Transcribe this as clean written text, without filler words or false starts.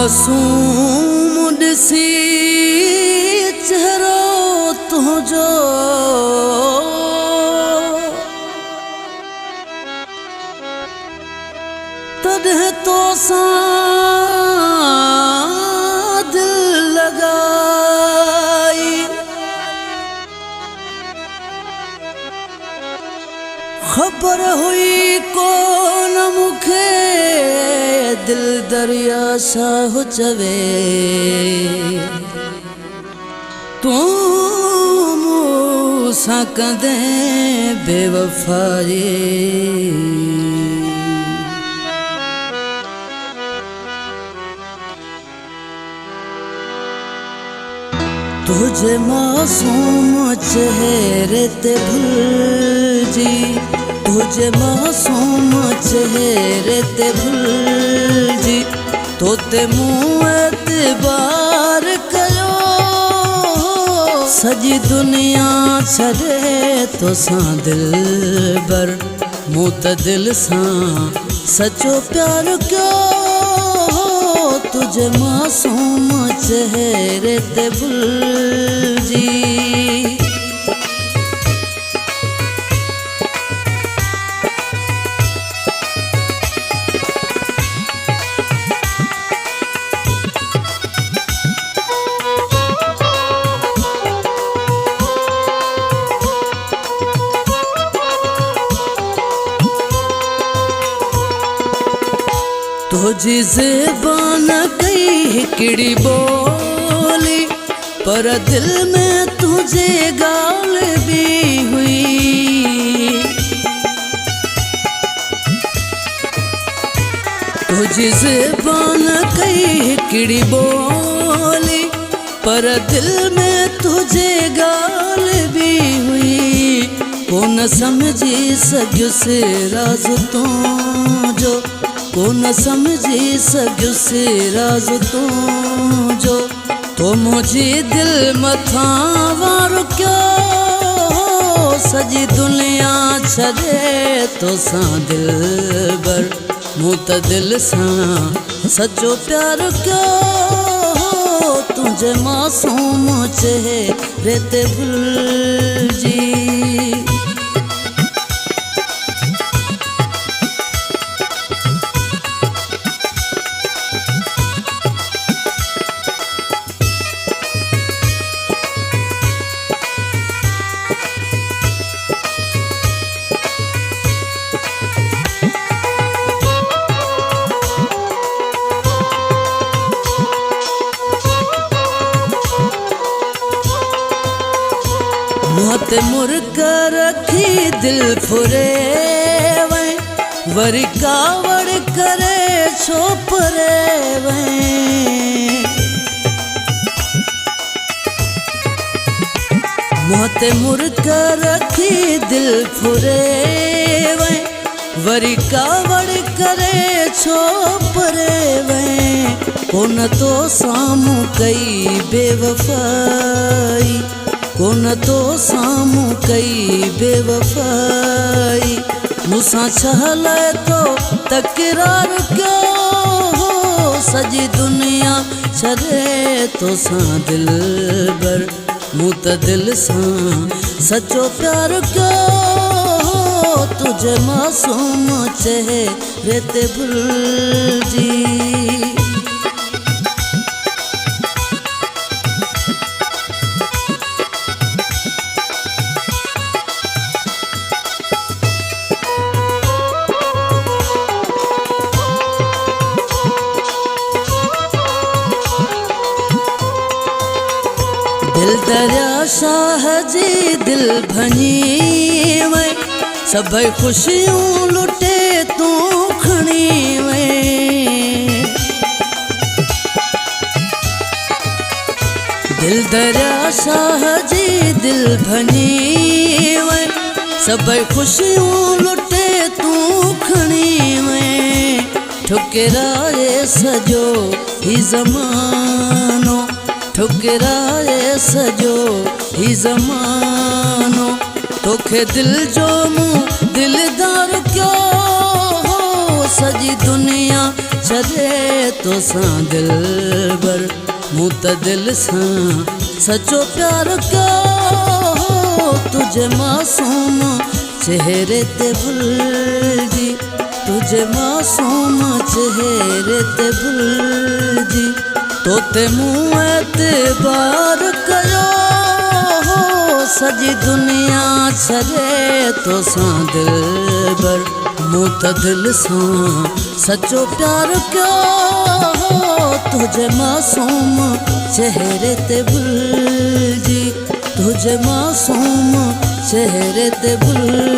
मासूम ॾिसी चेहरो तुंहिंजो तॾहिं तोसां दिल लॻाई ख़बर हुई कोन मूंखे दिल दरिया छा चवे तूं मूंसां कंदें बेवफ़ाई तुझे मासूम चेहरे ते भुलजी तुझे मासूम चेहरे ते भुलजी तोते मुँह एतबार कयो सजी दुनिया छॾे तोसां दिलबर मूं त दिल सां सचो प्यार कयो तुझे मासूम चेहरे ते भुलजी तुझी ज़बान कई हिकिड़ी बोली पर दिल में तुझे गाल भी हुई तुझी ज़बान कई हिकिड़ी बोली पर दिल में तुझे गाल भी हुई कोन समझी सघियुसि राज़ तुंहिंजो कोन समझी सघियुसि राज़ तुंहिंजो तो मुंहिंजी दिल मथां वार कयो सॼी दुनिया छॾे तोसां दिलबर मूं त दिल सां सचो प्यार कयो तुंहिंजे मासूम चेहरे ते भुलजी मौत मुर्ग रखी दिल फुरे वै वरी कावड़ करे छो परे वै मौत मुर्ग रखी दिल फुरे वै वरी कावड़ करे छो परे वै कोन तो साम्हूं कई बेवफ़ाई कोन तो साम्हूं कई बेवफ़ाई मूंसां छह लाइ तो तकरार कयो सॼी दुनिया छॾे तोसां दिलबर मूं त दिल सां सचो प्यार कयो तुझे मासूम चेहरे ते भुलजी दिल दरिया शाह जी दिल भञी वै सभई ख़ुशियूं लुटे तूं खणी वै दिल दरिया शाह जी दिल भञी वै सभई ख़ुशियूं लुटे तूं खणी वै ठुकराए सॼो ही ज़मानो ठुकराए सॼो ही ज़मानो तोखे दिल जो मूं दिलदार कयो सॼी दुनिया छॾे तोसां दिलबर मूं त दिल सां सचो प्यार कयो तुझे मासूम चेहरे ते भुलिजी तुझे मासूम चेहरे ते भुलिजी तोते मूं एतबार कयो सॼी दुनिया छॾे तोसां दिलबर मूं त दिल सां सचो प्यार कयो तुझे मासूम चेहरे ते भुलिजी तुझे मासूम चेहरे ते भुलिजी